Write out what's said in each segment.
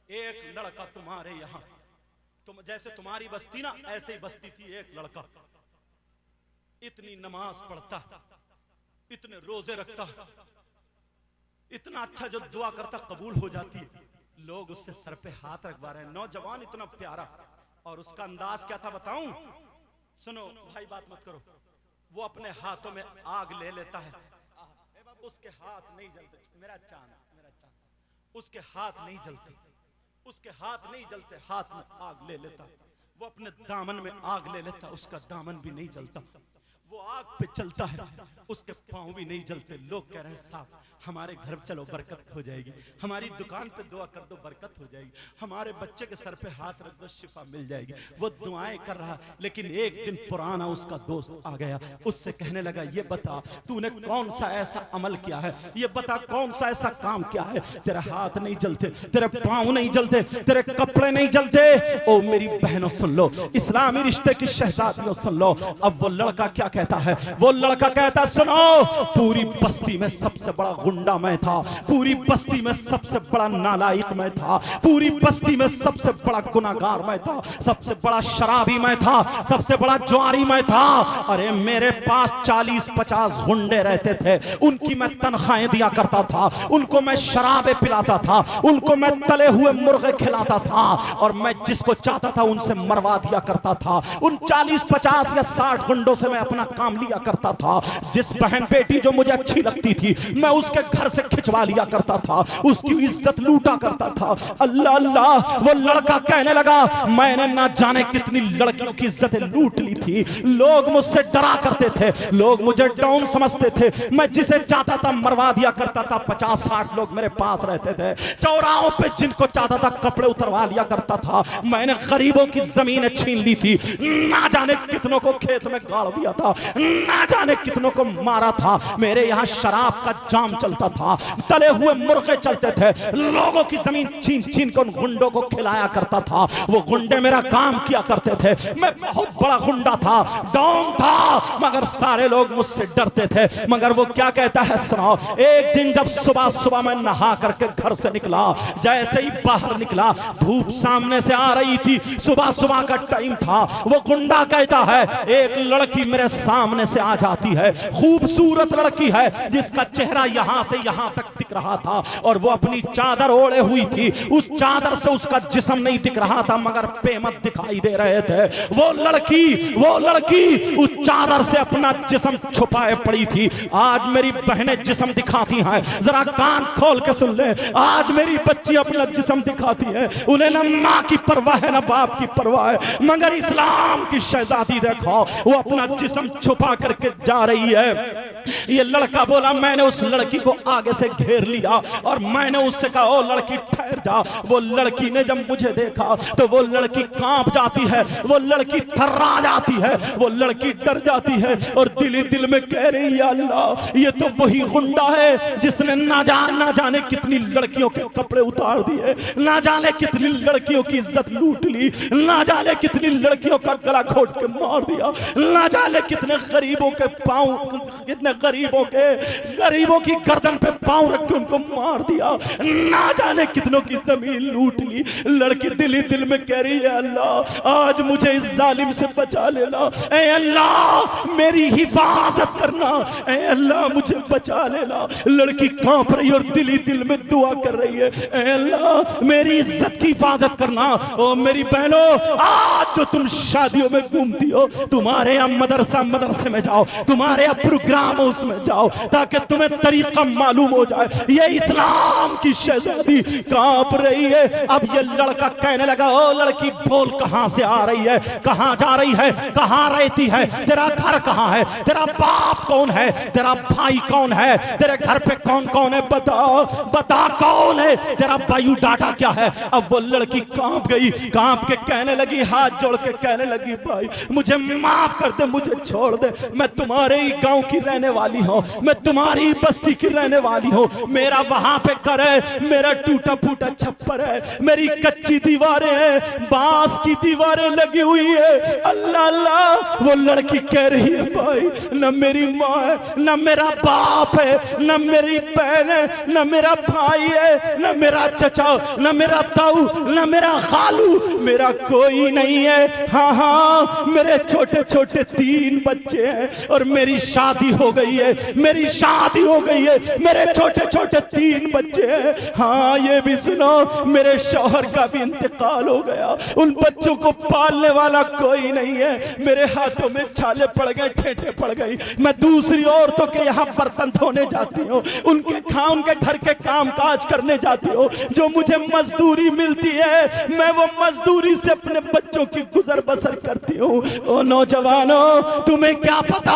एक लड़का तुम्हारे यहाँ, तुम जैसे तुम्हारी बस्ती ना ऐसे ही बस्ती थी, एक लड़का इतनी नमाज पढ़ता, इतने रोजे रखता, इतना अच्छा जो दुआ करता कबूल हो जाती है, लोग उससे सर पे हाथ रखवा रहे हैं। नौजवान इतना प्यारा, और उसका अंदाज क्या था बताऊं? सुनो भाई, बात मत करो। वो अपने हाथों में आग ले लेता है, उसके हाथ नहीं जलते, मेरा चांद, उसके हाथ नहीं जलते, उसके हाथ नहीं जलते, हाथ में आग ले लेता। वो अपने दामन में आग ले लेता, उसका दामन भी नहीं जलता। वो आग पे चलता है, उसके पांव भी नहीं जलते। लोग कह रहे हैं साहब हमारे घर चलो बरकत हो जाएगी, हमारी दुकान पे दुआ कर दो बरकत हो जाएगी, हमारे बच्चे के सर पे हाथ रख दो शिफा मिल जाएगी। वो दुआएं कर रहा, लेकिन एक दिन पुराना उसका दोस्त आ गया, उससे कहने लगा ये बता तूने कौन सा ऐसा अमल किया है, ये बता कौन सा ऐसा काम किया है, तेरे हाथ नहीं जलते, तेरे पांव नहीं जलते, तेरे कपड़े नहीं जलते। ओ मेरी बहनों सुन लो, इस्लामी रिश्ते की शहजादियों सुन लो। अब वो लड़का क्या कहता है? वो लड़का कहता है सुनो, पूरी बस्ती में सबसे बड़ा गुंडा मैं था, पूरी बस्ती में सबसे बड़ा नालायक मैं था, पूरी बस्ती में सबसे बड़ा गुनाहगार मैं था, सबसे बड़ा शराबी मैं था, सबसे बड़ा जुआरी मैं था। अरे मेरे पास 40-50 गुंडे रहते थे, उनकी मैं तनख्वाहें दिया करता था, उनको मैं शराबे पिलाता था, उनको मैं तले हुए मुर्गे खिलाता था, और मैं जिसको चाहता था उनसे मरवा दिया करता था। उन 40-50 या 60 गुंडों से मैं अपना काम लिया करता था। जिस बहन बेटी जो मुझे अच्छी लगती थी मैं उसके घर से खिंचवा लिया करता था, उसकी इज्जत लूटा करता था। अल्लाह अल्लाह, वो लड़का कहने लगा मैंने ना जाने कितनी लड़कियों की इज्जतें लूट ली थी। लोग मुझसे डरा करते थे, लोग मुझे डाउन समझते थे, मैं जिसे चाहता था मरवा दिया करता था। 50-60 लोग मेरे पास रहते थे, चौराहों पे जिनको चाहता था कपड़े उतरवा लिया करता था। मैंने गरीबों की जमीनें छीन ली थी, ना जाने कितनों को खेत में गाड़ दिया था, ना जाने कितनों को मारा था। मेरे यहाँ शराब का जाम चलता था, तले हुए मुर्गे चलते थे, लोगों की जमीन छीन छीन कर उन गुंडों को खिलाया करता था। वो गुंडे मेरा काम किया करते थे, मैं बहुत बड़ा गुंडा था, डॉन था, मगर सारे लोग मुझसे डरते थे। मगर वो क्या कहता है सुनाओ, एक दिन जब सुबह सुबह मैं नहा करके घर से निकला, जैसे ही बाहर निकला धूप सामने से आ रही थी, सुबह सुबह का टाइम था। वो गुंडा कहता है एक लड़की मेरे सामने से आ जाती है, खूबसूरत लड़की है जिसका चेहरा यहां से यहां तक दिख रहा था, और वो अपनी चादर ओढ़े हुई थी, उस चादर से उसका जिस्म नहीं दिख रहा था मगर पेमत दिखाई दे रहे थे। वो लड़की उस चादर से अपना जिस्म छुपाए पड़ी थी। आज मेरी बहनें जिस्म दिखाती हैं, जरा कान खोल के सुन ले, आज मेरी बच्ची अपना जिस्म दिखाती है, उन्हें ना माँ की परवाह है ना बाप की परवाह है, मगर इस्लाम की शहजादी देखो वो अपना जिस्म छुपा करके जा रही है। ये लड़का बोला मैंने उस लड़की को आगे से घेर लिया और मैंने उससे कहा ओ लड़की ठहर जा। वो लड़की ने जब मुझे देखा तो वो लड़की कांप जाती है, वो लड़की थर्रा जाती है, वो लड़की डर जाती है और दिल ही दिल में कह रही है अल्लाह ये तो वही गुंडा है जिसने ना जाने कितनी लड़कियों के कपड़े उतार दिए, ना जाने कितनी लड़कियों की इज्जत लूट ली, ना जाने कितनी लड़कियों का गला घोट के मार दिया, ना जाने कितने गरीबों के पांव, कितने गरीबों की गर्दन पे पांव रख के उनको मार दिया, ना जाने कितनों की जमीन लूट ली। लड़की दिल ही दिल में कह रही है अल्लाह आज मुझे इस जालिम से बचा लेना, ऐ अल्लाह मेरी हिफाजत करना, ऐ अल्लाह मुझे बचा लेना। लड़की कांप रही और दिल ही दिल में दुआ कर रही है, ऐ अल्लाह मेरी इज्जत की हिफाजत करना। ओ मेरी बहनों आज जो तुम शादियों में घूमती हो, तुम्हारे यहाँ मदरसे में जाओ, तुम्हारे यहाँ प्रोग्राम उसमें जाओ ताकि तुम्हें तरीका मालूम हो जाए। ये इस्लाम की शहजादी कांप रही है। अब ये लड़का कहने लगा ओ लड़की बोल कहां से आ रही है, कहां जा रही है, कहां रहती है, तेरा घर कहां है, तेरा बाप कौन है, तेरा भाई कौन है, तेरे घर पे कौन कौन है, बता कौन है, तेरा बायोडाटा क्या है। अब वो लड़की कांप गई, कांप के कहने लगी, हाथ जोड़ के कहने लगी भाई मुझे माफ कर दे, मुझे छोड़ दे, मैं तुम्हारे ही गांव की रहने रहने वाली हूँ, मैं तुम्हारी बस्ती की रहने वाली हूँ। मेरा वहां पे घर है, मेरा टूटा फूटा छप्पर है, मेरी कच्ची दीवारें हैं, बांस की दीवारें लगी हुई है। अल्लाह अल्लाह, वो लड़की कह रही है भाई न मेरी माँ है, न मेरा बाप है, न मेरी बहन है, न मेरा भाई है, न मेरा चचा, न मेरा ताऊ, न मेरा खालू, मेरा कोई नहीं है। हाँ हाँ, मेरे छोटे छोटे 3 बच्चे हैं और मेरी शादी हो गई है, मेरी शादी हो गई है, मेरे छोटे छोटे 3 बच्चे हैं। हाँ ये भी सुनो, मेरे शौहर का भी इंतकाल हो गया, उन बच्चों को पालने वाला कोई नहीं है। मेरे हाथों में छाले पड़ गए, ठेठे पड़ गई, मैं दूसरी औरतों के यहाँ बर्तन धोने जाती हूँ, उनके घर के काम काज करने जाती हूँ। जो मुझे मजदूरी मिलती है मैं वो मजदूरी से अपने बच्चों की गुजर बसर करती हूँ। ओ नौजवानों, तुम्हें क्या पता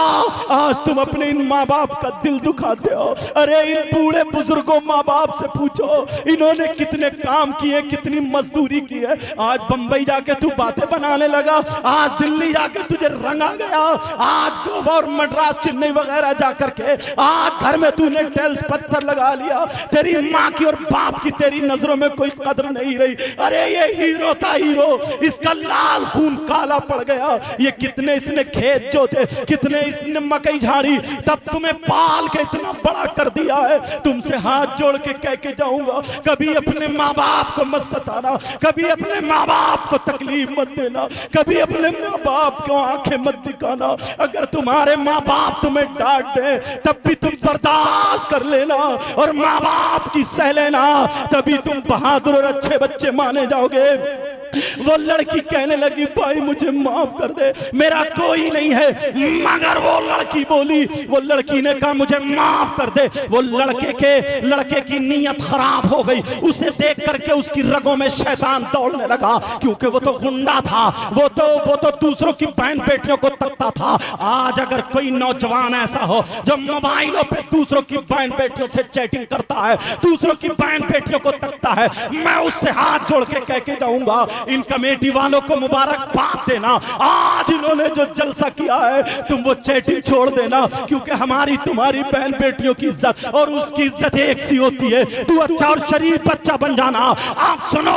आज तुम अपने इन माँ बाप का दिल दुखाते हो। अरे इन बूढ़े बुजुर्गों माँ बाप से पूछो इन्होंने कितने काम किए, कितनी मजदूरी की है। आज बंबई जाके तू बातें बनाने लगा, आज दिल्ली जाके तुझे रंग आ गया, आज गोवा और मद्रास चेन्नई वगैरह जाकर के आज घर में तूने टाइल्स पत्थर लगा लिया। तेरी माँ की और बाप की तेरी नजरों में कोई कदर नहीं रही। अरे ये हीरो था हीरो, इसका लाल खून काला पड़ गया। ये कितने इसने खेत जोते, कितने इसने मकई झाड़ी, तब तुम्हें पाल के इतना बड़ा कर दिया है। तुमसे हाथ जोड़ के कह के जाऊंगा, कभी अपने माँ बाप को मत सताना, कभी अपने माँ बाप को तकलीफ मत देना, कभी अपने माँ बाप को आंखें मत दिखाना। अगर तुम्हारे माँ बाप तुम्हें डांट दे तब भी तुम बर्दाश्त कर लेना और माँ बाप की सह लेना, तभी तुम बहादुर और अच्छे बच्चे माने जाओगे। वो लड़की कहने लगी भाई मुझे माफ कर दे, मेरा कोई नहीं है। मगर वो लड़की बोली, वो लड़की ने कहा मुझे माफ कर दे। वो लड़के की नीयत खराब हो गई। उसे देख करके उसकी रगों में शैतान दौड़ने लगा, क्योंकि वो तो गुंडा था, वो तो दूसरों की बहन बेटियों को तकता था। आज अगर कोई नौजवान ऐसा हो जो मोबाइलों पे दूसरों की बहन बेटियों से चैटिंग करता है, दूसरों की बहन बेटियों को तकता है, मैं उससे हाथ जोड़ के कह के जाऊंगा इन कमेटी वालों को मुबारकबाद देना। आज इन्होंने जो जलसा किया है तुम वो चैटिंग छोड़ देना, क्योंकि हमारी तुम्हारी बहन बेटियों की इज्जत और उसकी इज्जत एक सी होती है। तू अच्छा और शरीफ बच्चा बन जाना। आप सुनो,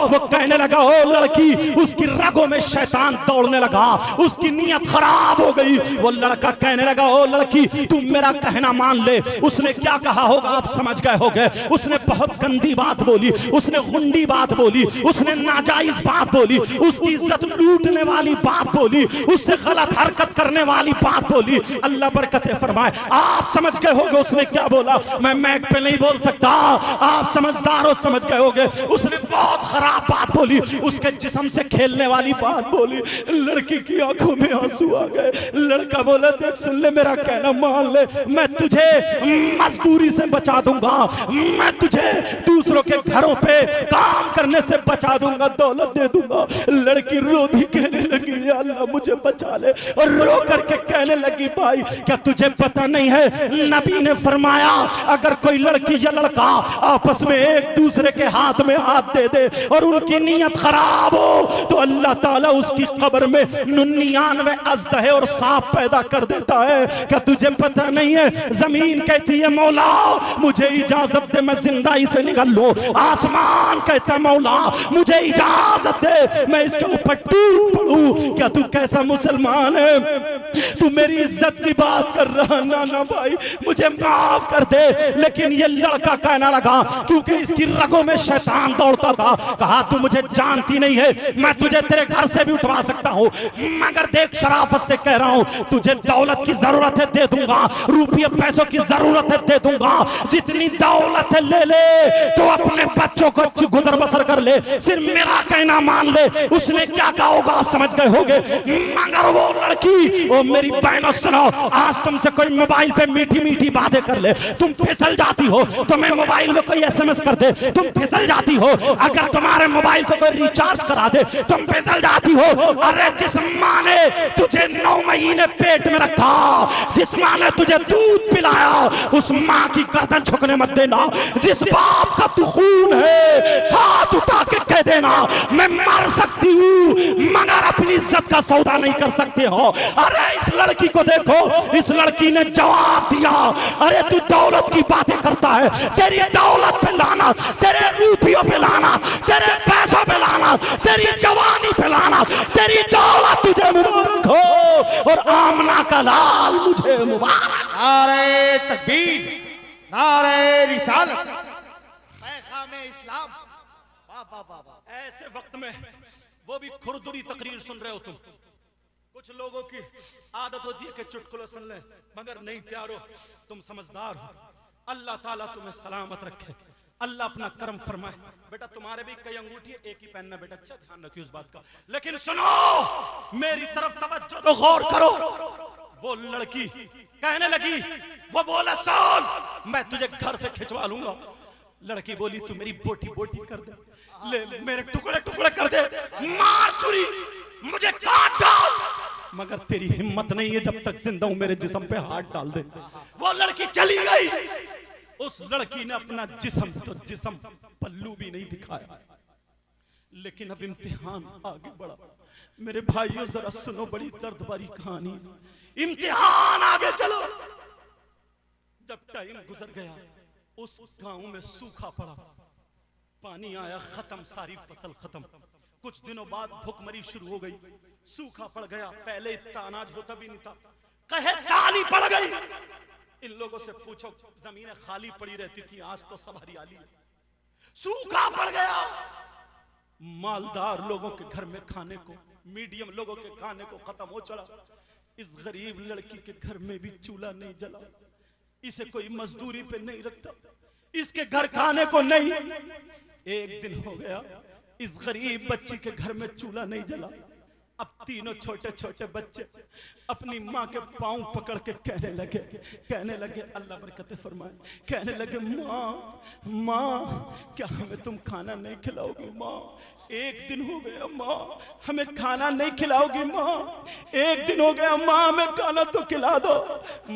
वो कहने लगा ओ लड़की, उसकी रगों में शैतान दौड़ने लगा, उसकी नीयत खराब हो गई। वो लड़का कहने लगा ओ लड़की तुम मेरा कहना मान ले। उसने क्या कहा होगा आप समझ गए होगे। उसने बहुत गंदी बात बोली, उसने गुंडी बात बोली, उसने नाजायज बात बोली, उसकी इज्जत लूटने वाली बात बोली, उससे गलत हरकत करने वाली बात बोली। अल्लाह बरकतें फरमाए। आप समझ गए होगे उसने क्या बोला। मैं मैक पे नहीं बोल सकता, आप समझदार हो, समझ गए होगे। उसने बहुत खराब बात बोली, उसके जिस्म से खेलने वाली बात बोली। लड़की की आंखों में आंसू आ गए। लड़का बोला देख सुन ले, मेरा कहना मान ले, मैं तुझे मजदूरी से बचा दूंगा, मैं तुझे दूसरों के घरों पे काम करने से बचा दूंगा, दौलत दे दूंगा। लड़की रोती कहने लगी या अल्लाह मुझे बचा ले, और रो करके कहने लगी भाई क्या तुझे पता नहीं है नबी ने फरमाया अगर कोई लड़की या लड़का आपस में एक दूसरे के हाथ में हाथ दे दे और उनकी नीयत खराब हो तो अल्लाह ताला उसकी कब्र में 99 अजदहे और सांप पैदा कर देता है। क्या तुझे पता नहीं है। जमीन कहती है मौला मुझे इजाजत दे मैं जिंदाई से निकल लूं, आसमान कहता है मौला मुझे इजाजत दे मैं इसके ऊपर टूट पड़ूं। क्या तू कैसा मुसलमान है, तू मेरी इज्जत की बात कर रहा। ना भाई मुझे माफ कर दे। लेकिन ये लड़का कहना लगा क्योंकि इसकी रगों में शैतान दौड़ता था, कहा तू मुझे जानती नहीं है, मैं तुझे तेरे घर से भी उठवा सकता हूँ, मगर देख शराफत से कह रहा हूँ तुझे दौलत की जरूरत है दे दूंगा, रुपये पैसों की जरूरत है दे दूंगा, जितनी दौलत है ले ले, तो अपने बच्चों को अच्छी गुजर बसर कर ले, सिर्फ मेरा कहना मान ले। उसने क्या कहा होगा आप समझ गए होगे। मगर वो लड़की, ओ मेरी बहनों सुनो, आज तुमसे कोई मोबाइल पे मीठी मीठी बातें कर ले तुम फिसल जाती हो, तुम्हें मोबाइल में कोई एसएमएस कर दे तुम फिसल जाती हो, अगर तुम्हारे मोबाइल को कोई रिचार्ज करा दे तुम फिसल जाती हो। अरे जिस माँ ने तुझे 9 महीने पेट में रखा, जिस माँ ने तुझे दूध पिलाया, उस माँ की गर्दन झुकने मत देना। जिस बाप का तू खून है हाथ उठा के कह देना मैं मर सकती हूँ मगर अपनी हमारी इज्जत का सौदा नहीं कर सकते हो। अरे इस लड़की को देखो, इस लड़की ने जवाब दिया, अरे तू दौलत की बातें करता है, तेरी दौलत पे लाना, तेरे रूपियों पे लाना, तेरे पैसों पे लाना, तेरी जवानी पे लाना, तेरी दौलत तुझे मुबारक हो और आमना का लाल मुझे मुबारक। नारे तकबीर, नारे रिसालत, पैगाम इस्लाम। वाह वाह वाह वाह। ऐसे वक्त में वो भी खुरदुरी तकरीर सुन रहे हो तुम। कुछ लोगों की आदत होती है कि चुटकुले सुन ले, मगर नहीं प्यारो, तुम समझदार हो। अल्लाह ताला तुम्हें सलामत रखे, अल्लाह अपना करम फरमाए। बेटा तुम्हारे भी कई अंगूठी है, एक ही पहनना बेटा, अच्छा ध्यान रखिए उस बात का। लेकिन सुनो, मेरी तरफ तवज्जो तो गौर करो। वो लड़की कहने लगी, वो बोला सुन मैं तुझे घर से खिंचवा लूंगा। लड़की बोली तू मेरी बोटी बोटी कर दे, ले मेरे टुकड़े टुकड़े कर दे, मार चुरी, मुझे काट डाल, मगर तेरी हिम्मत नहीं है जब तक जिंदा हूं मेरे जिस्म पे हाथ डाल दे। वो लड़की चली गई। उस लड़की ने अपना जिस्म तो जिस्म पल्लू भी नहीं दिखाया। लेकिन अब इम्तिहान आगे बढ़ा। मेरे भाइयों जरा सुनो, बड़ी दर्द भरी कहानी। इम्तिहान आगे चलो। जब टाइम गुजर गया, उस गांव में सूखा पड़ा, पानी आया, खत्म, सारी फसल खत्म। कुछ दिनों बाद भूखमरी शुरू हो गई, सूखा पड़ गया। पहले इतना अनाज होता भी नहीं था, कहे साली पड़ गई। इन लोगों से पूछो, जमीनें खाली पड़ी रहती थी, आज तो सब हरियाली है। सूखा पड़ गया। मालदार लोगों के घर में खाने को, मीडियम लोगों के खाने को खत्म हो चला। इस गरीब लड़की के घर में भी चूल्हा नहीं जला, इसे कोई मजदूरी पे नहीं रखता, इसके घर खाने को नहीं। एक दिन हो गया, इस गरीब बच्ची के घर में चूल्हा नहीं जला। अब तीनों छोटे छोटे बच्चे अपनी माँ के पांव पकड़ के कहने लगे अल्लाह बरकत फरमाए, कहने लगे माँ क्या हमें तुम खाना नहीं खिलाओगी? माँ एक दिन हो गया, माँ हमें खाना नहीं खिलाओगी? माँ एक दिन हो गया, माँ हमें खाना तो खिला दो।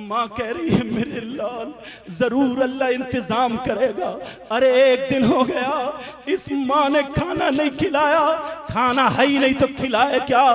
माँ कह रही है मेरे लाल जरूर अल्लाह इंतजाम करेगा। अरे एक दिन हो गया, इस माँ ने खाना नहीं खिलाया, खाना है ही नहीं तो खिलाए क्या?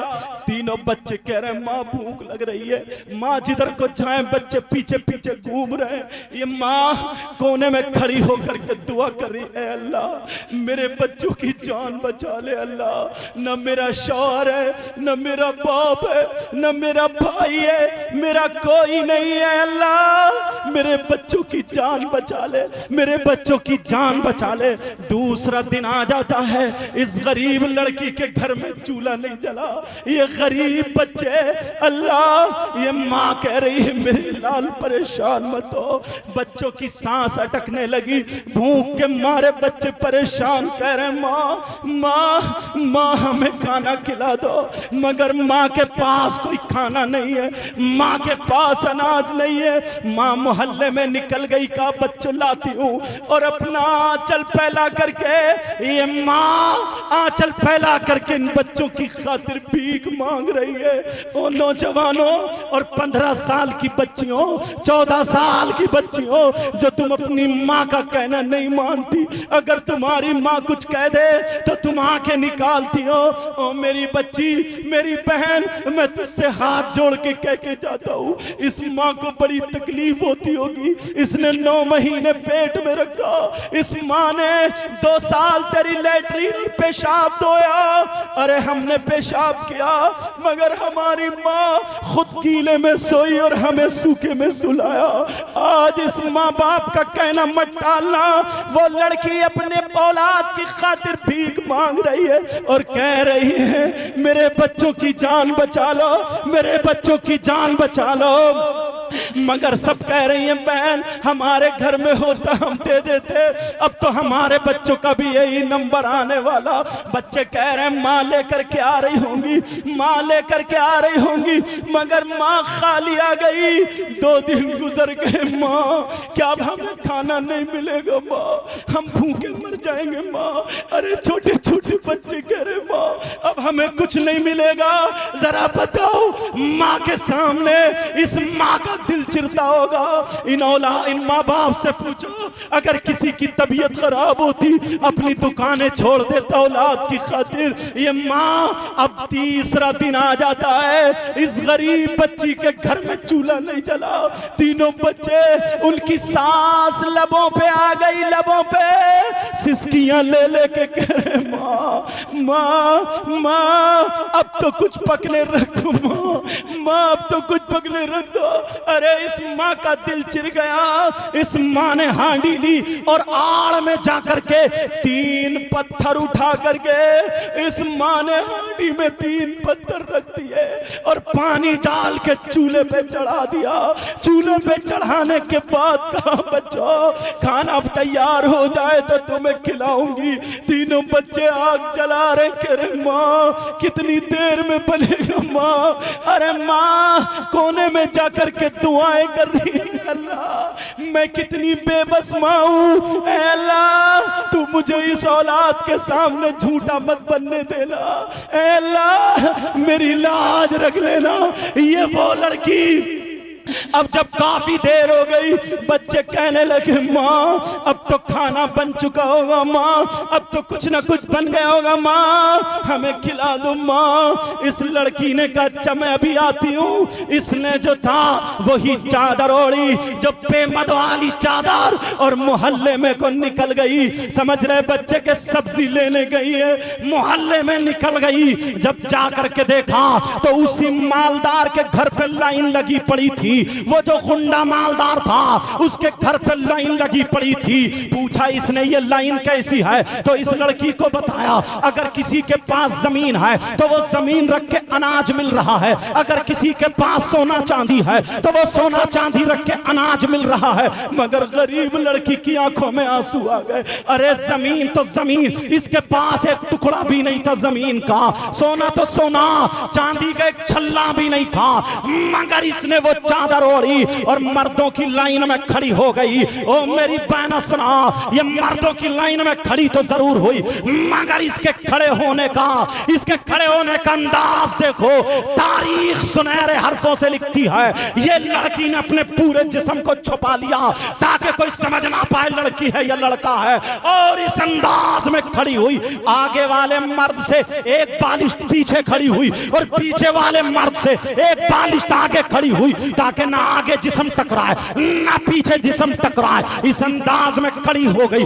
तीनों बच्चे कह रहे हैं माँ भूख लग रही है। माँ जिधर को जाए बच्चे पीछे पीछे घूम रहे हैं। ये माँ कोने में खड़ी होकर के दुआ कर रही है, अल्लाह मेरे बच्चों की जान बचा ले अल्लाह। न मेरा शौहर है, न मेरा बाप है, न मेरा भाई है, मेरा कोई नहीं है अल्लाह, मेरे बच्चों की जान बचा ले, मेरे बच्चों की जान बचा ले। दूसरा दिन आ जाता है, इस गरीब लड़की के घर में चूल्हा नहीं जला। ये गरीब बच्चे, अल्लाह ये माँ कह रही है मेरे लाल परेशान मत हो। बच्चों की सांस अटकने लगी, भूख के मारे बच्चे परेशान कह रहे माँ हमें खाना खिला दो। मगर माँ के पास कोई खाना नहीं है, माँ के पास अनाज नहीं है। माँ मोहल्ले में निकल गई, का बच्चों लाती हूँ, और अपना आंचल फैला करके, ये माँ आंचल फैला करके इन बच्चों की खातिर भीख मांग रही है। ओ नौजवानों और 15 साल की बच्चियों, 14 साल की बच्चियों, जो तुम अपनी माँ का कहना नहीं मानती, अगर तुम्हारी माँ कुछ कह दे तो तुम आंखें निकालती हो। ओ मेरी बच्ची, मेरी बहन, मैं तुझसे हाथ जोड़ के कह के जाता हूँ, इस माँ को बड़ी तकलीफ होती होगी। इसने 9 महीने पेट में रखा, इस माँ ने 2 साल तेरी लैट्रीन और पेशाब धोया। अरे हमने पेशाब किया, मगर हमारी माँ खुद कीले में सोई और हमें सूखे में सुलाया। आज इस माँ बाप का कहना मत टालना। वो लड़की अपने औलाद की खातिर भीख मांग रही है और कह रही है मेरे बच्चों की जान बचा लो, मेरे बच्चों की जान बचा लो। मगर सब कह रही हैं बहन हमारे घर में होता हम दे देते, अब तो हमारे बच्चों का भी यही नंबर आने वाला। बच्चे कह रहे हैं माँ लेकर के आ रही होंगी, माँ लेकर के आ रही होंगी, मगर माँ खाली आ गई। 2 दिन गुजर गए, माँ क्या अब हमें खाना नहीं मिलेगा? माँ हम भूखे मर जाएंगे माँ। अरे छोटे छोटे बच्चे कह रहे माँ अब हमें कुछ नहीं मिलेगा। जरा बताओ, माँ के सामने इस माँ का दिल चिरता होगा। इन माँ बाप से पूछो, अगर किसी की तबीयत खराब होती अपनी दुकानें छोड़ देता औलाद की खातिर। ये माँ अब तीसरा दिन आ जाता है, इस गरीब बच्ची के घर में चूल्हा नहीं जला। तीनों बच्चे, उनकी सांस लबों पे आ गई, लबों पे सिसकियां ले लेके कह रहे माँ माँ माँ अब तो कुछ पकने रख दो, माँ अब तो कुछ पकने रख दो। अरे इस माँ का दिल चिर गया। इस माँ ने हांडी ली और आड़ में जाकर के 3 पत्थर उठा करके इस माँ ने हांडी में 3 पत्थर रख दिए और पानी डाल के चूल्हे पे चढ़ा दिया। चूल्हे पे चढ़ाने के बाद कहा, बच्चों खाना अब तैयार हो जाए तो तुम्हें खिलाऊंगी। तीनों बच्चे आग जला रहे, कह रहे माँ कितनी देर में बनेगा माँ। अरे माँ कोने में जाकर के दुआएं कर रही है, अल्लाह मैं कितनी बेबस माँ हूँ, अल्लाह तू मुझे इस औलाद के सामने झूठा मत बनने देना, अल्लाह मेरी लाज रख लेना। ये वो लड़की, अब जब काफी देर हो गई बच्चे कहने लगे माँ अब तो खाना बन चुका होगा माँ, अब तो कुछ ना कुछ बन गया होगा माँ, हमें खिला दो माँ। इस लड़की ने कहा अच्छा मैं अभी आती हूँ। इसने जो था वही चादर ओढ़ी, जो पेमद वाली चादर, और मोहल्ले में को निकल गई। समझ रहे बच्चे के सब्जी लेने गई है, मोहल्ले में निकल गई। जब जा करके देखा तो उसी मालदार के घर पे लाइन लगी पड़ी थी। वो जो गुंडा मालदार था उसके घर पर लाइन लगी पड़ी थी। पूछा इसने ये लाइन कैसी है, तो इस लड़की को बताया अगर किसी के पास जमीन है तो वो जमीन रख के अनाज मिल रहा है, अगर किसी के पास सोना चांदी है तो वो सोना चांदी रख के अनाज मिल रहा है। मगर गरीब लड़की की आंखों में आंसू आ गए। अरे जमीन तो जमीन, इसके पास एक टुकड़ा भी नहीं था जमीन का, सोना तो सोना, चांदी का एक छल्ला भी नहीं था। मगर इसने वो चादर ओढ़ी और मर्दों की लाइन में खड़ी हो गई। ओ मेरी बहना सुना, ये मर्दों की लाइन में खड़ी तो जरूर हुई, मगर इसके खड़े होने का अंदाज देखो। तारीख सुनहरे हरफों से लिखती है, ये लड़की ने अपने पूरे जिस्म को छुपा लिया ताकि कोई समझ ना पाए लड़की है या लड़का है, और इस अंदाज में खड़ी हुई। आगे वाले मर्द से एक बालिश पीछे खड़ी हुई और पीछे वाले मर्द से एक बालिश आगे खड़ी हुई, ताकि ना आगे जिस्म टकराए ना पीछे जिस्म टकराए। इस अंदाज में खड़ी हो गई।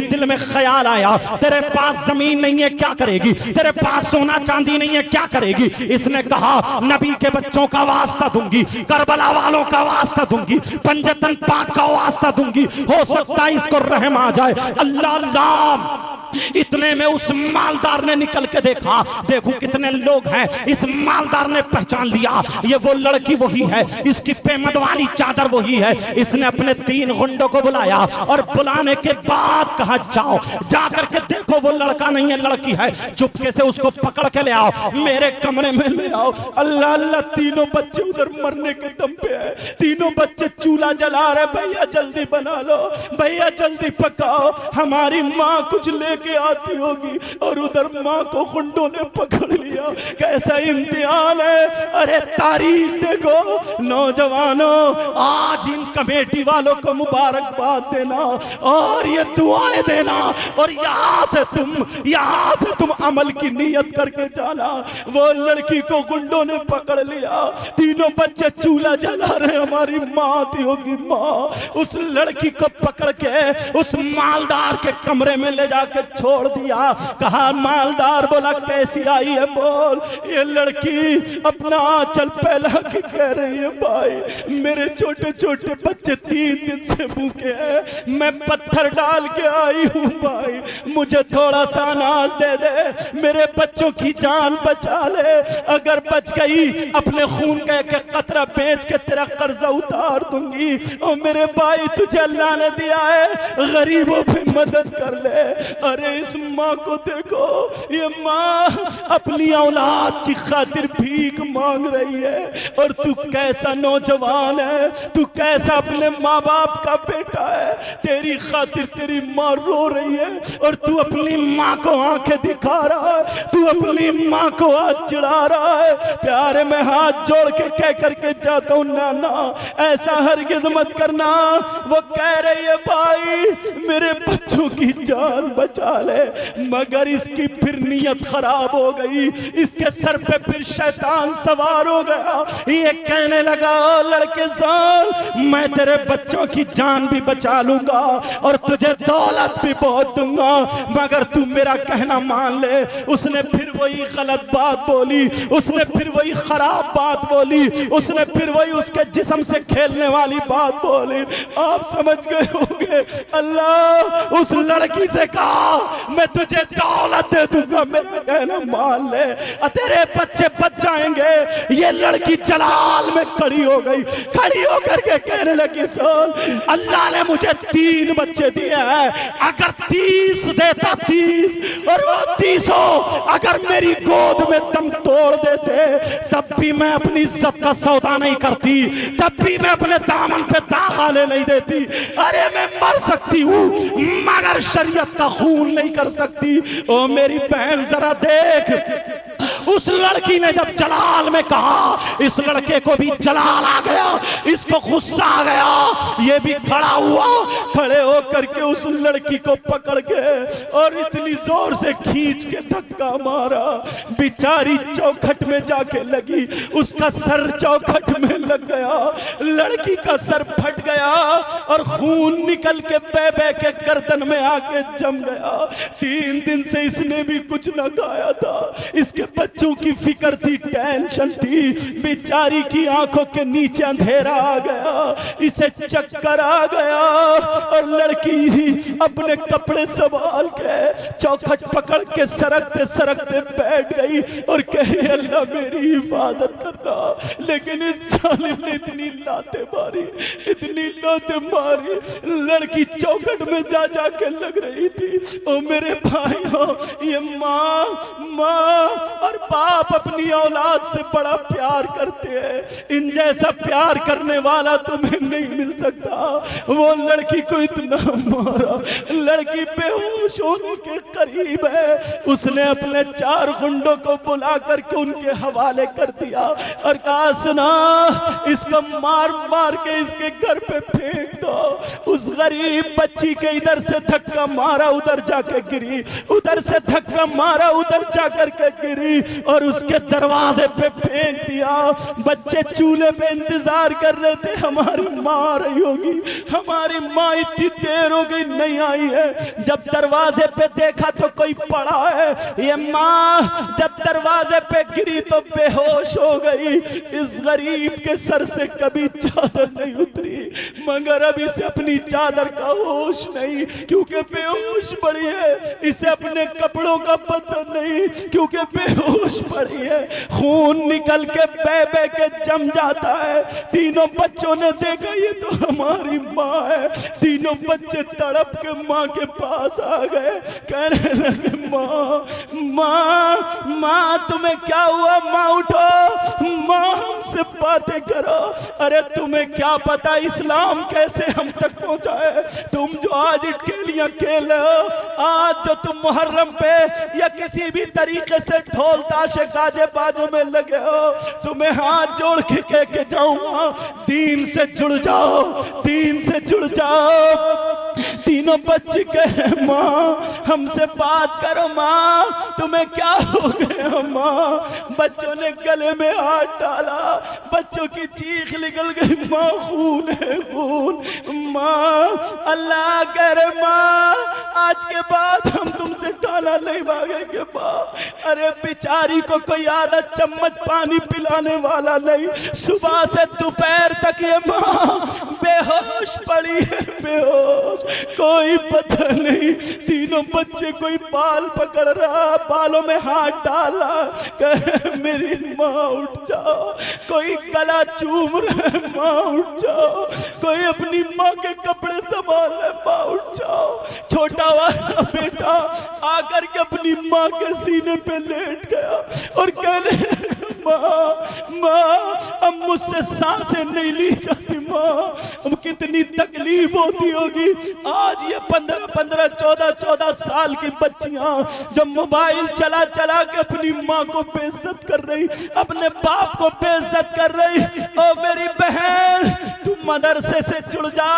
दिल में ख्याल आया, तेरे पास जमीन नहीं है क्या करेगी, तेरे पास सोना चांदी नहीं है क्या करेगी। इसने कहा नबी के बच्चों का वास्ता दूंगी, करबला वालों का वास्ता दूंगी, पंजतन पाक का वास्ता दूंगी, हो सकता है इसको रहम आ जाए। अल्लाह अल्लाह। इतने में उस मालदार ने निकल के देखा, देखो कितने लोग हैं। इस मालदार ने पहचान लिया ये वो लड़की वही है, इसकी पेमद वाली चादर वही है। इसने अपने 3 गुंडों को बुलाया और बुलाने के बाद कहा जाओ जाकर के देखो वो लड़का नहीं है लड़की है, चुपके से उसको पकड़ के ले आओ, मेरे कमरे में ले आओ। अल्लाह अल्लाह, तीनों बच्चे उधर मरने के दम पे है। तीनों बच्चे चूल्हा जला रहे, भैया जल्दी बना लो, भैया जल्दी पकाओ, हमारी माँ कुछ लेके आती होगी। और उधर माँ को गुंडों ने पकड़ लिया। कैसा इम्तिहान है। अरे तारीख देखो नौजवानों, आज इन कमेटी वालों को मुबारकबाद देना और ये दुआएं देना, और यहाँ से तुम अमल की नीयत करके जाना। वो लड़की को गुंडों ने पकड़ लिया, तीनों बच्चे चूल्हा जला रहे, हमारी माँ आती होगी माँ। उस लड़की को पकड़ के उस मालदार के कमरे में ले जाके छोड़ दिया। कहा मालदार बोला कैसी आई है बोल। ये लड़की अपना आंचल फैला के कह रही है भाई मेरे छोटे छोटे बच्चे 3 दिन से भूखे हैं, मैं पत्थर डाल के आई हूँ भाई, मुझे थोड़ा सा अनाज दे दे, मेरे बच्चों की जान बचा ले, अगर बच गई अपने खून का एक कतरा बेच के तेरा कर्जा उतार दूंगी। और मेरे भाई तुझे अल्लाह ने दिया है, गरीबों पे मदद कर ले। अरे इस माँ को देखो, ये माँ अपनी औलाद की खातिर भीख मांग रही है। और तू कैसा नौजवान है, तू कैसा अपने माँ बाप का बेटा है, तेरी खातिर तेरी माँ रो रही है और तू अपनी माँ को आंखें दिखा रहा है, तू अपनी माँ को हाथ चिढ़ा रहा है। प्यारे में हाथ जोड़ के कह करके जाता हूँ, नाना ऐसा हरगिज़ मत करना। वो कह रही है भाई मेरे बच्चों की जान बचा ले, मगर इसकी फिर नीयत खराब हो गई, इसके सर पे फिर शैतान सवार हो गया। ये कहने लगा, लड़के साल मैं तेरे बच्चों की जान भी बचा लूंगा और तुझे दौलत भी बहुत दूंगा, मगर तू मेरा कहना मान ले। उसने फिर वही गलत बात बोली, उसने फिर वही खराब बात बोली, उसने फिर वही उसके जिस्म से खेलने वाली बात बोली। आप समझ गए होंगे, अल्लाह उस लड़की से कहा मैं तुझे दौलत दे दूंगा, मेरा कहना मान ले, तेरे बच्चे बच जाएंगे। ये लड़की जलाल में खड़ी हो गई, खड़ी होकर के कहने लगी, सुन अल्लाह ने मुझे 3 बच्चे दिए हैं, अगर 30 देता 30 और वो 30 अगर मेरी गोद में दम तोड़ देते तब भी मैं अपनी इज्जत का सौदा नहीं करती, तब भी मैं अपने दामन पे दागाले नहीं देती। अरे मैं मर सकती हूँ मगर शरीयत का खून नहीं कर सकती। ओ मेरी बहन जरा देख, उस लड़की ने जब जलाल में कहा, इस लड़के को भी जलाल आ गया, इसको गुस्सा आ गया, ये भी खड़ा हुआ, खड़े होकर के उस लड़की को पकड़ के और इतनी जोर से खींच के धक्का मारा, बेचारी चौखट में जाके लगी, उसका सर चौखट में लग गया, लड़की का सर फट गया और खून निकल के बेबे के गर्दन में आके जम गया। 3 दिन से इसने भी कुछ न खाया था, इसके बच्चों की फिक्र थी, टेंशन थी, बेचारी की आंखों के नीचे अंधेरा आ गया, इसे चक्कर आ गया और लड़की अपने कपड़े संभाल के चौखट पकड़ के सरकते सरकते बैठ गई और कह रही अल्लाह मेरी हिफाजत करना। लेकिन इस जालिम ने इतनी लातें मारी, इतनी लातें मारी, लड़की चौखट में जा जा के लग रही थी। ओ मेरे भाइयों, ये माँ और बाप अपनी औलाद से बड़ा प्यार करते हैं, इन जैसा प्यार करने वाला तुम्हें नहीं मिल सकता। वो लड़की को इतना मारा, लड़की बेहोश होने के करीब है, उसने अपने 4 गुंडों को बुला करके उनके हवाले कर दिया और कहा सुना इसको मार मार के इसके घर पे फेंक दो। उस गरीब बच्ची के इधर से धक्का मारा, उधर जाके गिरी, उधर से धक्का मारा, उधर जाकर के गिरी और उसके दरवाजे पे फेंक दिया। बच्चे चूल्हे पे इंतजार कर रहे थे, हमारी माँ आ रही होगी, हमारी माँ इतनी देर हो गई नहीं आई है। जब दरवाजे पे देखा तो कोई पड़ा है, ये माँ जब दरवाजे पे गिरी तो बेहोश हो गई। इस गरीब के सर से कभी चादर नहीं उतरी, मगर अब इसे अपनी चादर का होश नहीं, क्योंकि बेहोश पड़ी है, इसे अपने कपड़ों का पता नहीं, क्योंकि बेहोश पड़ी है। खून निकल के बेबे के जम जाता है। तीनों बच्चों ने देखा ये तो हमारी माँ है, तीनों बच्चे तड़प के माँ के पास आ गए, कहने लगे माँ माँ माँ तुम्हें क्या हुआ, माँ उठो, माँ हमसे बातें करो। अरे तुम्हें क्या पता इस्लाम कैसे हम तक पहुँचा है, तुम जो आज इटकेलियाँ खेल रहे हो, आज जो तुम मुहर्रम पे या किसी भी तरीके से ढोल ताशे गाजे बाजों में लगे हो, तुम्हें हाथ जोड़ के कह के जाऊंगा दीन से जुड़ जाओ, दीन से जुड़ जाओ। तीनों बच्चे कहे माँ हमसे बात करो, माँ तुम्हें क्या हो गया माँ। बच्चों ने गले में हाथ डाला, बच्चों की चीख निकल गई, माँ खून है खून। माँ अल्लाह कह रहे माँ आज के बाद हम तुमसे खाना नहीं मांगेंगे माँ। अरे बेचारी को कोई आधा चम्मच पानी पिलाने वाला नहीं, सुबह से दोपहर तक ये माँ बेहोश पड़ी है, बेहोश, कोई पता नहीं। तीनों बच्चे कोई बाल पकड़ रहा, बालों में हाथ डाला, कह मेरी माँ उठ जाओ। कोई गला चूम रहा, माँ उठ जाओ। कोई अपनी माँ के कपड़े संभाल रहा, माँ उठ जाओ। छोटा वाला बेटा आकर के अपनी माँ के सीने पे लेट गया और कहने माँ माँ अब मुझसे सांसें नहीं ली जाती, माँ अब कितनी तकलीफ होती होगी। आज ये 15 14 साल की बच्चियां जो मोबाइल चला चला के अपनी माँ को बेइज्जत कर रही, अपने बाप को बेइज्जत कर रही। ओ मेरी बहन तू मदरसे से जुड़ जा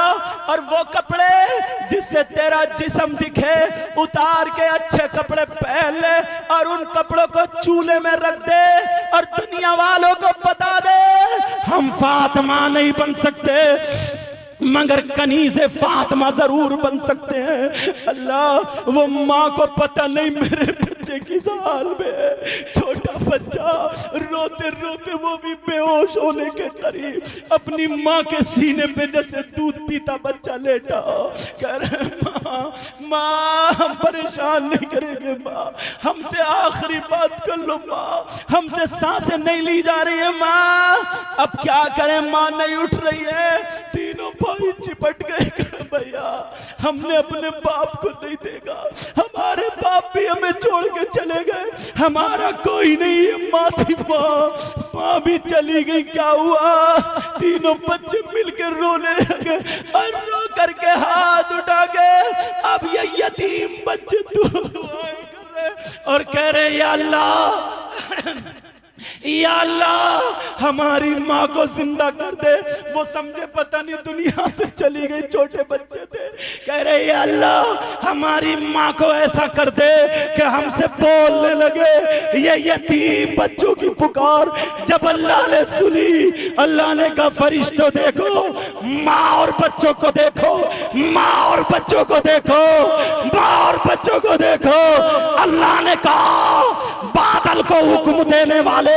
और वो कपड़े जिससे तेरा जिस्म दिखे उतार के अच्छे कपड़े पहन ले और उन कपड़ों को चूल्हे में रख दे और दुनिया वालों को बता दे हम फातिमा नहीं बन सकते मगर कनीज़े फातिमा जरूर बन सकते हैं। अल्लाह वो माँ को पता नहीं मेरे बच्चे किस हाल में है। छोटा बच्चा रोते रोते वो भी बेहोश होने के करीब अपनी माँ के सीने पे जैसे दूध पीता बच्चा लेटा कह रहे माँ माँ हम परेशान नहीं करेंगे, माँ हमसे आखिरी बात कर लो, माँ हमसे सांसें नहीं ली जा रही है, माँ अब क्या करें, माँ नहीं उठ रही है। तीनों भाई चिपट गए, भैया हमने अपने बाप को नहीं देखा, हमारे बाप भी हमें छोड़ के चले गए, हमारा कोई नहीं है, माँ थी माँ भी चली गई, क्या हुआ। तीनों बच्चे मिलकर रोने लगे और रो करके हाथ उठा के अब ये यतीम बच्चे दुआएं कर रहे और कह रहे या अल्लाह या अल्लाह हमारी माँ को जिंदा कर दे। वो समझे पता नहीं दुनिया से चली गई, छोटे बच्चे थे, कह रहे या अल्लाह हमारी माँ को ऐसा कर दे कि हमसे बोलने लगे। ये यतीम बच्चों की पुकार जब अल्लाह ने सुनी, अल्लाह ने कहा फरिश्तों देखो माँ और बच्चों को देखो, माँ और बच्चों को देखो, माँ और बच्चों को देखो। अल्लाह ने कहा बादल को हुक्म देने वाले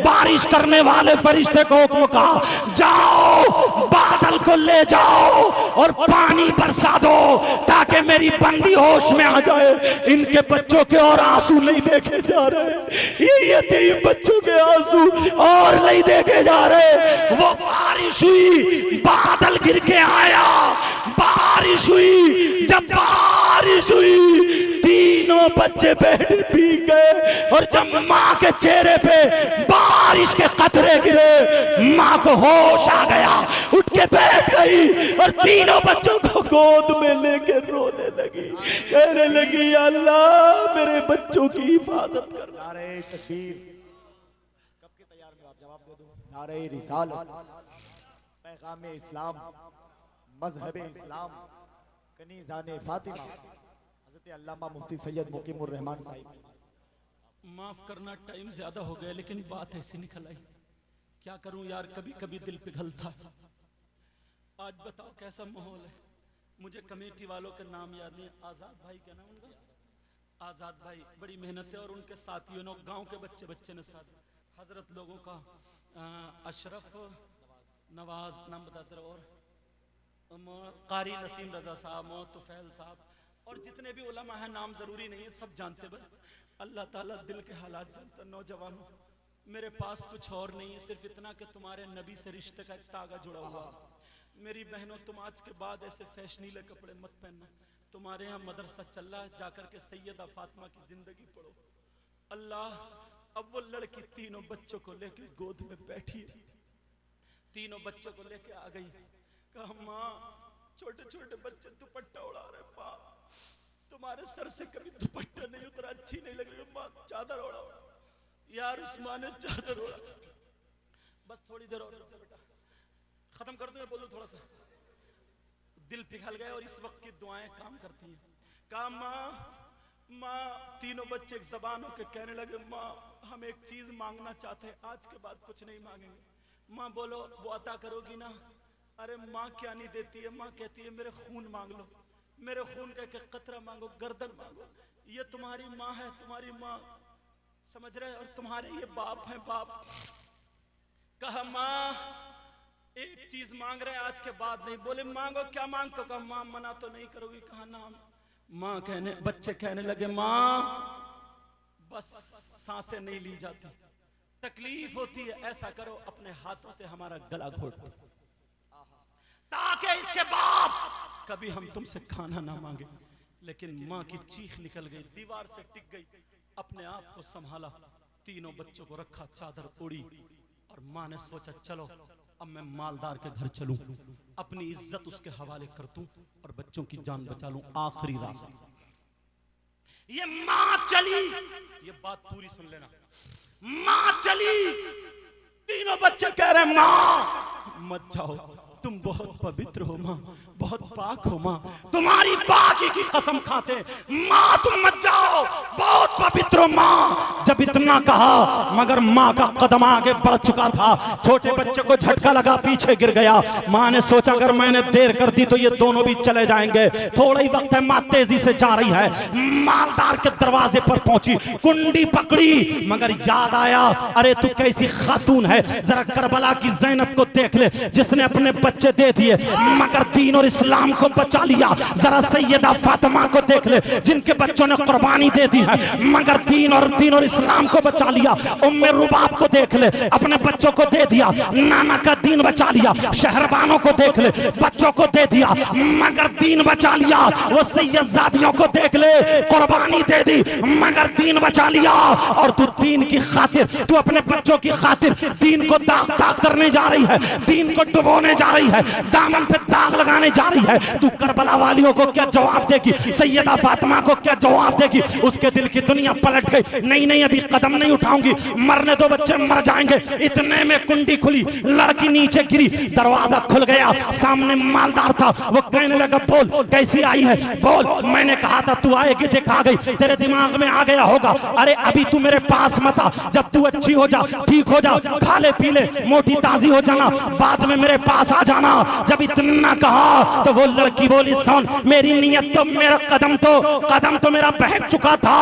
बारिश करने वाले फरिश्ते को हुक्म कहा जाओ बादल को ले जाओ और पानी बरसा दो ताकि मेरी बंदी होश में आ जाए। इनके बच्चों के और आंसू नहीं देखे जा रहे, ये यतीम बच्चों के आंसू और नहीं देखे जा रहे। वो बारिश हुई, बादल गिर के आया, बारिश हुई, जब बारिश हुई तीनों बच्चे बैठे भीग गए और जब माँ के चेहरे पे बारिश के कतरे गिरे माँ को होश आ गया, उठ के बैठ गई और तीनों बच्चों को गोद में लेके रोने लगी, कहने लगी या अल्लाह मेरे बच्चों की हिफाजत कर। नारे तकबीर, कब के तैयार में आप जवाब दे दो। नारे रिसालत, पैगाम इस्लाम, मजहब इस्लाम, कनीज़ाने फातिमा, हज़रत अल्लामा मुफ्ती सैयद मुकीमुर रहमान साहिब। माफ करना टाइम ज्यादा हो गया लेकिन बात ऐसी निकल आई, क्या करूं यार, कभी कभी दिल पिघलता है। आज बताओ कैसा माहौल है। मुझे कमेटी वालों के नाम याद नहीं, आजाद भाई क्या नाम उनका, आजाद भाई बड़ी मेहनत है और उनके साथियों ने गांव के बच्चे ने साथ हजरत लोगों का अशरफ नवाज नाम बताते रहो और कारी नसीम रजा साहब, तुफैल साहब और जितने भी उलमा हैं, नाम जरूरी नहीं है, सब जानते, बस अल्लाह ताला दिल के हालात जानता। नौजवानों मेरे पास कुछ और नहीं है, सिर्फ इतना कि तुम्हारे नबी से रिश्ते का एक तागा जुड़ा हुआ। मेरी बहनों तुम आज के बाद ऐसे फैशनीले कपड़े मत पहनना, तुम्हारे यहाँ मदरसा चल रहा है, जाकर के सैयदा फातिमा की जिंदगी पढ़ो। अल्लाह अब वो लड़की तीनों बच्चों को लेके गोद में बैठी है, तीनों बच्चों को लेके आ गई, कहा माँ छोटे छोटे बच्चे दुपट्टा उड़ा रहे, माँ तुम्हारे सर से कभी दुपट्टा नहीं उतरा, अच्छी नहीं लग रही, माँ चादर ओढ़ा। यार उस माँ ने चादर ओढ़ा, बस थोड़ी देर और बेटा खत्म कर दूं, मैं बोलूं थोड़ा सा, दिल पिघल गए और इस वक्त की दुआएं काम करती हैं। कहा माँ तीनों बच्चे एक जबान होकर कहने लगे माँ हम एक चीज मांगना चाहते हैं, आज के बाद कुछ नहीं मांगेंगे। माँ बोलो वो अता करोगी ना। अरे माँ क्या नहीं देती है, माँ कहती है मेरे खून मांग लो, मेरे खून का एक कतरा मांगो, गर्दन मांगो, ये तुम्हारी माँ है, तुम्हारी माँ समझ रहे, और तुम्हारे ये बाप है बाप। कहा माँ एक चीज मांग रहे हैं, आज के बाद नहीं। बोले मांगो, क्या मांगते हो? कहा मां मना तो नहीं करोगी? कहा ना। बच्चे कहने लगे मां बस सांसें नहीं ली जाती, तकलीफ होती है, ऐसा करो अपने हाथों से हमारा गला घोट दो, ताकि इसके बाद कभी हम तुमसे खाना ना मांगे। लेकिन मां की चीख निकल गई, दीवार से टिक गई, अपने आप को संभाला, तीनों बच्चों को रखा, चादर उड़ी, और मां ने सोचा चलो अब मैं मालदार के घर चलूं, अपनी इज्जत उसके हवाले कर दूं और बच्चों की जान बचा लूं। आखिरी रास्ता ये मां चली, ये बात पूरी सुन लेना। मां चली, तीनों बच्चे कह रहे मां मत जाओ, तुम बहुत पवित्र हो मां, बहुत पाक हो मां, तुम्हारी पाकी की कसम खाते, मां तुम मत जाओ, बहुत पवित्र हो मां। जब इतना कहा मगर मां का कदम आगे बढ़ चुका था, छोटे बच्चे को झटका लगा, पीछे गिर गया। मां ने सोचा अगर मैंने देर कर दी तो ये दोनों भी चले जाएंगे, थोड़ा ही वक्त है। मां तेजी से जा रही है, मालदार के दरवाजे पर पहुंची, कुंडी पकड़ी, मगर याद आया अरे तू कैसी खातून है, जरा करबला की ज़ैनब को देख ले जिसने अपने बच्चे दे दिए मगर दीन और इस्लाम को बचा लिया। जरा सैयदा फातिमा को देख ले जिनके बच्चों ने कुर्बानी दे दी है मगर दीन और इस्लाम को बचा लिया। उम्मे रुबाब को देख ले, अपने बच्चों को दे दिया, नाना का दीन बचा लिया। शहरबानों को देख ले, बच्चों को दे दिया मगर दीन बचा लिया। वो सैयदजादियों को देख ले, कुर्बानी दे दी मगर दीन बचा लिया। और तू दीन की खातिर, तू अपने बच्चों की खातिर दीन को दाग दाग करने जा रही है, दीन को डुबोने जा रही है, दामन पे दाग लगाने जा रही है। तू करबला वालियों को क्या जवाब देगी, सैयदा फातिमा को क्या जवाब देगी? उसके दिल की दुनिया पलट गई, नहीं नहीं अभी कदम नहीं उठाऊंगी, मरने दो, बच्चे मर जाएंगे। इतने में कुंडी खुली, लड़की नीचे गिरी, दरवाजा खुल गया, सामने मालदार था। वो कहने लगा बोल कैसी आई है, बोल। मैंने कहा था तू आएगी, देखा गई, तेरे दिमाग में आ गया होगा। अरे अभी तू मेरे पास मत आ, जब तू अच्छी हो जा, ठीक हो जा, खा ले पी ले, मोटी ताजी हो जाना, बाद में मेरे पास आ जाना। जब इतना कहा तो वो लड़की बोली सुन, मेरी नीयत तो, मेरा कदम तो मेरा बहक चुका था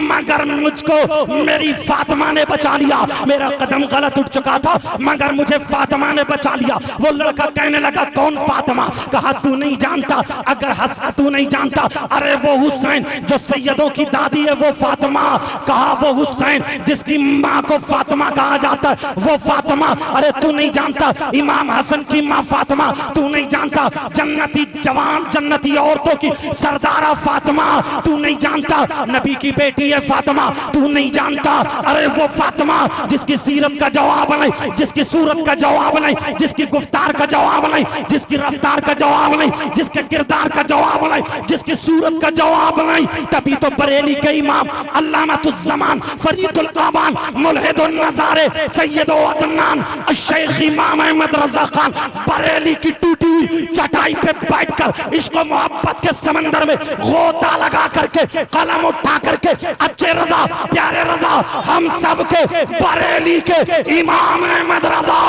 मगर मुझको मेरी फातिमा ने बचा लिया। मेरा कदम गलत उठ चुका था मगर मुझे फातिमा ने बचा लिया। वो लड़का कहने लगा कौन फातिमा? कहा तू नहीं जानता, अगर हंसा तू नहीं जानता, अरे वो हुसैन जो सैयदों की दादी है वो फातिमा। कहा वो हुसैन जिसकी माँ को फातिमा कहा जाता है वो फातिमा। अरे तू नहीं जानता इमाम हसन की माँ फातिमा, तू नहीं जानता जन्नती जवान जन्नती औरतों की सरदारा फातिमा, तू नहीं जानता नबी की बेटी है फातिमा, तू नहीं जानता। अरे वो फातिमा जिसकी सीरत का जवाब नहीं, जिसकी सूरत का जवाब नहीं, जिसकी गुफ्तार का जवाब नहीं, जिसकी रफ्तार का जवाब नहीं, जिसके किरदार का जवाब नहीं, जिसकी सूरत का जवाब नहीं। तभी तो बरेली के इमाम अल्लामातुज़्ज़मान फरीदुल आवान मुल्हिदुन नज़ारे सैयदो अदनान शेख इमाम अहमद रज़ा खान बरेली की टूटी हुई चटाई पे बैठकर इश्क और मोहब्बत के समंदर में गोता लगा करके कलम उठा करके अच्छे रजा प्यारे रजा हम सब के बरेली के इमाम अहमद रजा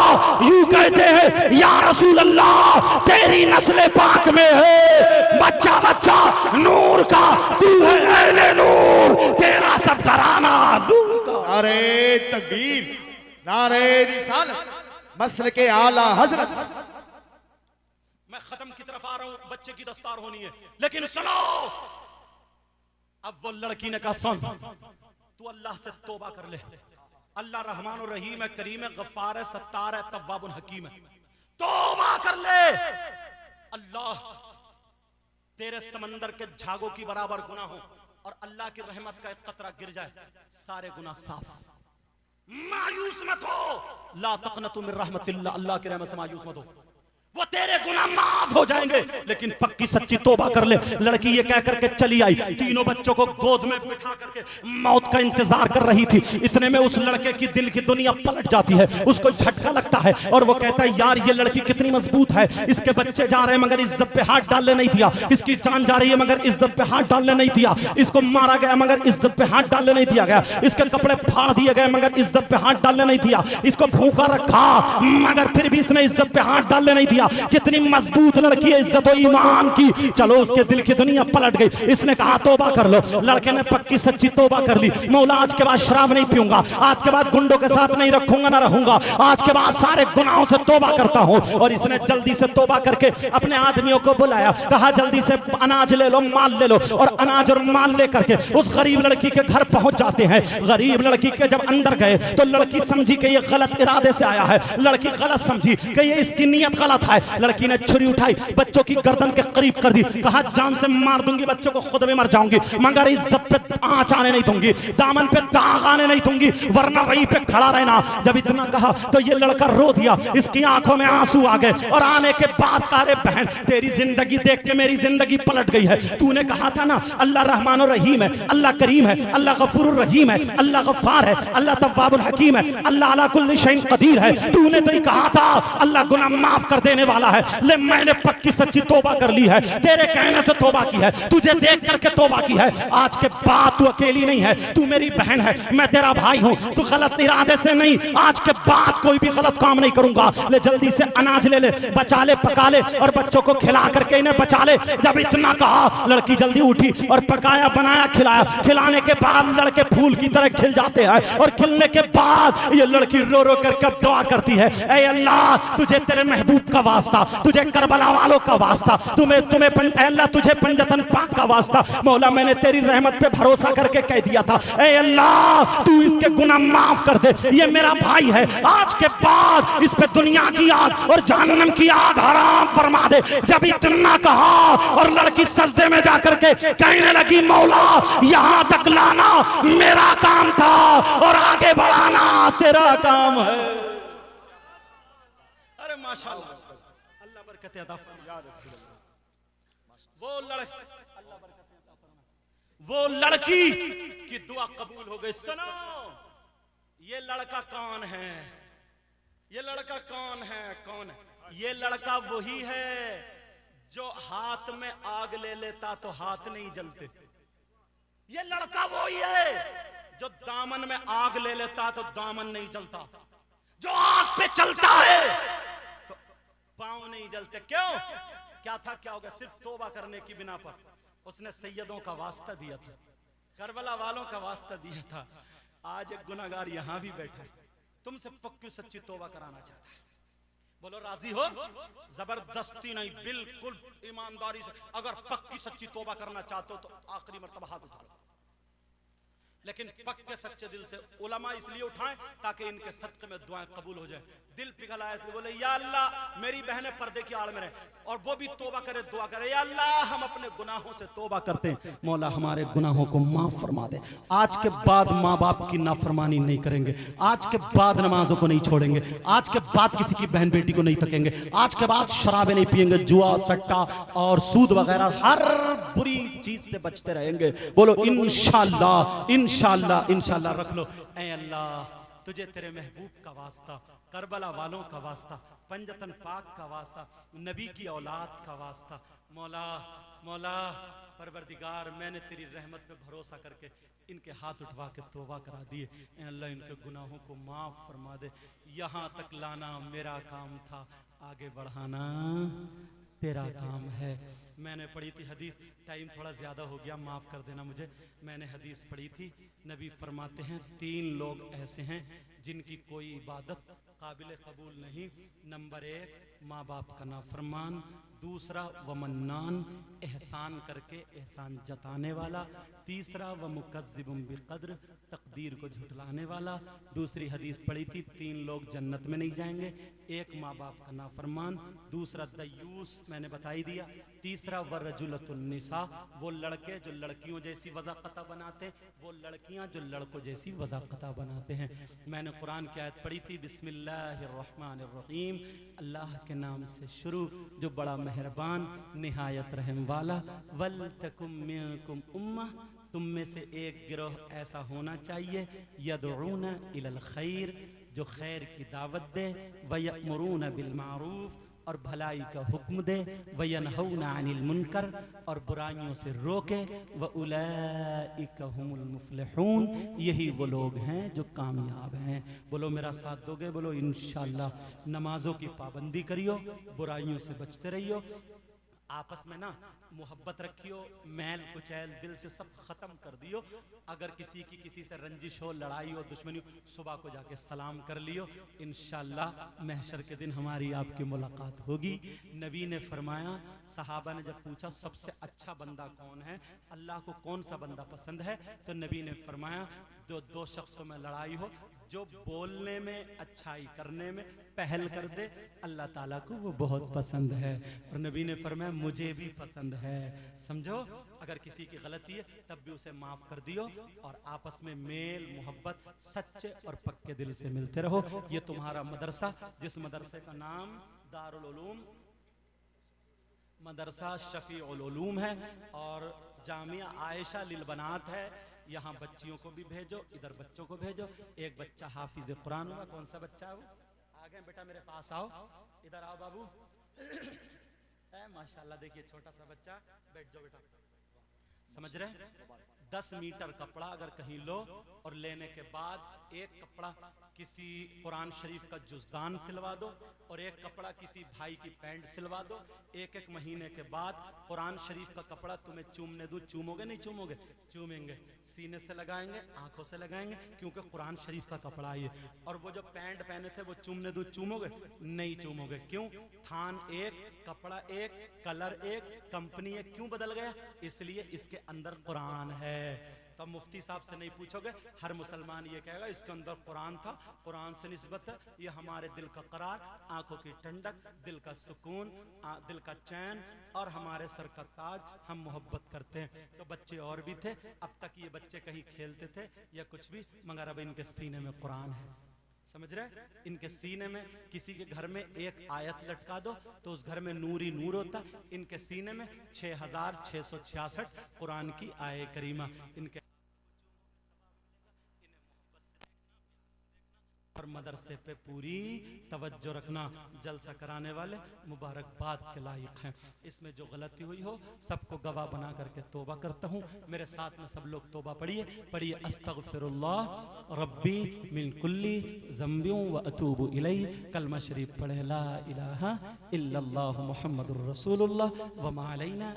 यूं कहते हैं या रसूल अल्लाह तेरी नस्ल पाक में है बच्चा बच्चा नूर का, तू है अहले नूर, तेरा सब घराना नूर का। नारे तकबीर, नारे रिसालत, मसल के आला हजरत। मैं खत्म की तरफ आ रहा हूं, बच्चे की दस्तार होनी है, लेकिन सुनो। अब वो लड़की ने कहा सुन, तू अल्लाह से तौबा कर ले, अल्लाह रहमान और रहीम है, करीम है, गफ्फार है, सत्तार है, तव्वाबुन हकीम है, तौबा कर ले। अल्लाह तेरे समंदर के झागों की बराबर गुनाह हो और अल्लाह की रहमत का एक कतरा गिर जाए, सारे गुनाह साफ। मायूस मत हो, ला तक़नतु मिन रहमतिल्लाह, अल्लाह की रहमत से मायूस मत हो, वो तेरे गुनाह माफ हो जाएंगे, लेकिन पक्की सच्ची तौबा कर ले। लड़की ये कह करके चली आई, तीनों बच्चों को गोद में बिठा करके मौत का इंतजार कर रही थी। इतने में उस लड़के की दिल की दुनिया पलट जाती है, उसको झटका लगता है और वो कहता है यार ये लड़की कितनी मजबूत है, इसके बच्चे जा रहे हैं मगर इज्जत पे हाथ डालने नहीं दिया, इसकी जान जा रही है मगर इज्जत पे हाथ डालने नहीं दिया, इसको मारा गया मगर इज्जत पे हाथ डालने नहीं दिया गया, इसके कपड़े फाड़ दिए गए मगर इज्जत पे हाथ डालने नहीं दिया, इसको भूखा रखा मगर फिर भी इसने इज्जत पे हाथ डालने नहीं दिया। लिया, कितनी मजबूत लड़की है, इज्जत और ईमान की। चलो उसके दिल की दुनिया पलट गई। इसने कहा तौबा कर लो। लड़के ने पक्की सच्ची तौबा कर ली। मौला आज के बाद शराब नहीं पीऊंगा, आज के बाद गुंडों के साथ नहीं रखूंगा ना रहूंगा, आज के बाद सारे गुनाहों से तौबा करता हूं। और इसने जल्दी से तौबा करके अपने आदमियों को बुलाया, कहा जल्दी से अनाज ले लो, माल ले लो। और अनाज और माल लेकर के उस गरीब लड़की के घर पहुंच जाते हैं। गरीब लड़की के जब अंदर गए तो लड़की समझी कि ये गलत इरादे से आया है। लड़की गलत समझी कि ये इसकी नीयत गलत है। लड़की ने छुरी उठाई, बच्चों की गर्दन के करीब कर दी, कहा जान से मार दूंगी, बच्चों को खुद भी मर जाऊंगी, मगर इज्जत पे आंच आने नहीं दूंगी, दामन पे दाग आने नहीं दूंगी, वरना वहीं पे खड़ा रहना। जब इतना कहा तो ये लड़का रो दिया, इसकी आंखों में आंसू आ गए। और आने के बाद कहा, रे बहन तेरी जिंदगी देख के मेरी जिंदगी पलट गई है। तूने कहा था ना अल्लाह रहमान और रहीम है, अल्लाह करीम है, अल्लाह गफूर रहीम है, अल्लाह गफ्फार है, अल्लाह तव्वाबुल हकीम है, अल्लाह अला कुल्ली शैइन कदीर है। तूने तो ही कहा था अल्लाह गुनाह माफ कर देने वाला है। ले मैंने पक्की सच्ची तौबा कर ली है, तेरे कहने से तौबा की है, तुझे देख करके तौबा की है। आज के बाद तू अकेली नहीं है, तू मेरी बहन है, मैं तेरा भाई हूँ। तू गलत इरादे से नहीं, आज के बाद कोई भी गलत काम नहीं करूंगा। ले जल्दी से अनाज ले ले, बचा ले, पका ले और बच्चों को खिला करके इन्हें बचा ले। जब इतना कहा लड़की जल्दी उठी और पकाया, बनाया, खिलाया। खिलाने के बाद लड़के फूल की तरह खिल जाते हैं। और खिलने के बाद ये लड़की रो रो कर कब दुआ करती है, ऐ अल्लाह तुझे तेरे महबूब का वास्ता, तुझे करबला वालों का वास्ता, तुम्हें अल्लाह तुझे पंजतन पाक का वास्ता। मौला मैंने तेरी रहमत पे भरोसा करके कह दिया था, ऐ अल्लाह तू इसके गुनाह माफ कर दे, ये मेरा भाई है। आज के बाद इस पे दुनिया की आग और जहन्नम की आग हराम फरमा दे। जब इतना कहा और लड़की सजदे में जाकर के कहने लगी, मौला यहां तक लाना मेरा काम था और आगे बढ़ाना तेरा काम है। अरे माशाअल्लाह, अल्लाह बरकत अता फरमाए। वो लड़की की दुआ कबूल हो गई। सुनो ये लड़का कौन है, ये लड़का कौन है, कौन है? ये लड़का वही है जो हाथ में आग ले लेता तो हाथ नहीं जलते। ये लड़का वही है जो दामन में आग ले लेता तो दामन नहीं जलता, जो आग पे चलता है तो पांव नहीं जलते। क्यों? क्या था, क्या हो गया? सिर्फ तौबा करने की बिना पर उसने सैयदों का वास्ता दिया था, करबला वालों का वास्ता दिया था। आज एक गुनाहगार यहां भी बैठा है, तुमसे पक्की सच्ची तौबा कराना चाहता है। बोलो राजी हो? जबरदस्ती नहीं, बिल्कुल ईमानदारी से। अगर पक्की सच्ची तौबा करना चाहते हो तो आखिरी मर्तबा हाथ उठा लो, लेकिन पक्के सच्चे दिल से। उलमा इसलिए उठाएं ताकि इनके सदक़े में दुआएं कबूल हो जाए। दिल पिघला है इसलिए बोले या अल्लाह मेरी बहनें पर्दे की आड़ में रहे और वो भी तौबा करे, दुआ करे, या अल्लाह हम अपने गुनाहों से तौबा करते हैं, मौला हमारे गुनाहों को माफ फरमा दे। आज के बाद माँ बाप की नाफरमानी नहीं करेंगे, आज के बाद नमाजों को नहीं छोड़ेंगे, आज के बाद किसी की बहन बेटी को नहीं तकेंगे, आज के बाद शराबें नहीं पिएंगे, जुआ सट्टा और सूद वगैरह हर बुरी चीज से बचते रहेंगे। बोलो इंशाअल्लाह, इंशाअल्लाह, इंशाअल्लाह। रख लो, ऐ अल्लाह तुझे तेरे महबूब का वास्ता, करबला वालों का वास्ता, पंजतन पाक का वास्ता, नबी की औलाद का वास्ता। मौला मौला परवरदिगार मैंने तेरी रहमत पे भरोसा करके इनके हाथ उठवा के तौबा करा दिए। अल्लाह इनके गुनाहों को माफ फरमा दे। यहाँ तक लाना मेरा काम था, आगे बढ़ाना तेरा काम है। मैंने पढ़ी थी हदीस, टाइम थोड़ा ज़्यादा हो गया, माफ़ कर देना मुझे। मैंने हदीस पढ़ी थी, नबी फरमाते हैं 3 लोग ऐसे हैं जिनकी कोई इबादत काबिल कबूल नहीं। नंबर 1 माँ बाप का नाफरमान, दूसरा वमन्नान एहसान करके एहसान जताने वाला, तीसरा व मुकज़्ज़िबुम बिक़द्र तकदीर को झुठलाने वाला। दूसरी हदीस पढ़ी थी 3 लोग जन्नत में नहीं जाएंगे, एक माँ बाप का नाफरमान, दूसरा दयूस मैंने बताई दिया, तीसरा व रजुलतुन निसा वो लड़के जो लड़कियों जैसी वज़ाक़ता बनाते, वो लड़कियां जो लड़कों जैसी वज़ाक़ता बनाते हैं। मैंने कुरान की आयत पढ़ी थी बिस्मिल्लाहिर्रहमानिर्रहीम, अल्लाह के नाम से शुरू जो बड़ा मेहरबान निहायत रहम वाला। वल तकुम मिनकुम उम्मा, तुम में से एक गिरोह ऐसा होना चाहिए, यदऊना इलल खैर जो खैर की दावत दे, व यअमुरूना बिल मारूफ और भलाई का हुक्म दे, वयनहौना अनिल मुनकर, और बुराइयों से रोके, व उलैइका हुमुल मुफ्लिहून, यही वो लोग हैं जो कामयाब हैं। बोलो मेरा साथ दोगे? बोलो इंशाअल्लाह। नमाजों की पाबंदी करियो, बुराइयों से बचते रहियो, आपस में ना मोहब्बत रखियो, मैल कुचैल दिल से सब खत्म कर दियो। अगर किसी की किसी से रंजिश हो, लड़ाई हो, दुश्मनी हो, सुबह को जाके सलाम कर लियो। इंशाअल्लाह महशर के दिन हमारी आपकी मुलाकात होगी। नबी ने फरमाया, सहाबा ने जब पूछा सबसे अच्छा बंदा कौन है, अल्लाह को कौन सा बंदा पसंद है, तो नबी ने फरमाया जो दो शख्सों में लड़ाई हो, जो बोलने में, अच्छाई करने में पहल कर दे, अल्लाह ताला को वो बहुत पसंद है। और नबी ने फरमाया मुझे भी पसंद है। समझो, अगर किसी की गलती है तब भी उसे माफ कर दियो, और आपस में मेल मोहब्बत सच्चे और पक्के दिल से मिलते रहो। ये तुम्हारा मदरसा, जिस मदरसे का नाम दारुल उलूम मदरसा शफीउल उलूम है और जामिया आयशा लिल बनात है, यहाँ बच्चियों को भी भेजो, इधर बच्चों को भेजो। एक बच्चा हाफिज कुरान हुआ, कौन सा बच्चा है वो? आ गए बेटा, मेरे पास आओ, इधर आओ बाबू। माशाल्लाह, देखिए छोटा सा बच्चा, बैठ जाओ बेटा। समझ रहे? 10 मीटर कपड़ा अगर कहीं लो, और लेने के बाद एक कपड़ा किसी कुरान शरीफ का जुज़दान सिलवा दो, और एक कपड़ा किसी भाई की पैंट सिलवा दो। एक एक महीने के बाद कुरान शरीफ का कपड़ा तुम्हें चूमने दूँ, चूमोगे नहीं चूमोगे? चूमेंगे। सीने से लगाएंगे, आंखों से लगाएंगे, क्योंकि कुरान शरीफ का कपड़ा ये। और वो जो पैंट पहने थे वो चूमने दूँ, चूमोगे नहीं? चूमोगे। क्यों? थान एक, कपड़ा एक, कलर एक, कंपनी एक। क्यों बदल गया? इसलिए इसके अंदर कुरान है। तब मुफ्ती साहब से नहीं पूछोगे, हर मुसलमान ये कहेगा इसके अंदर कुरान था, कुरान से निस्बत है। ये हमारे दिल का करार, आंखों की ठंडक, दिल का सुकून, दिल का चैन, और हमारे सर का ताज। हम मोहब्बत करते हैं। तो बच्चे और भी थे, अब तक ये बच्चे कहीं खेलते थे या कुछ भी, मगर अब इनके सीने में कुरान है। समझ रहे? इनके सीने में, किसी के घर में एक आयत लटका दो तो उस घर में नूर ही नूर होता। इनके सीने में 6666 कुरान की आयत करीमा। इनके और मदरसे पे पूरी तवज्जो रखना। जलसा कराने वाले मुबारकबाद के लायक हैं। इसमें जो गलती हुई हो सबको गवाह बना करके तौबा करता हूँ। मेरे साथ में सब लोग तौबा पढ़िए अस्तगफिरुल्लाह रब्बी मिन कुल्ली ज़ंबियों व अतूबु इलैहि। कलमा शरीफ पढ़े, ला इलाहा इल्लल्लाहु मुहम्मदुर रसूलुल्लाह व मा अलैना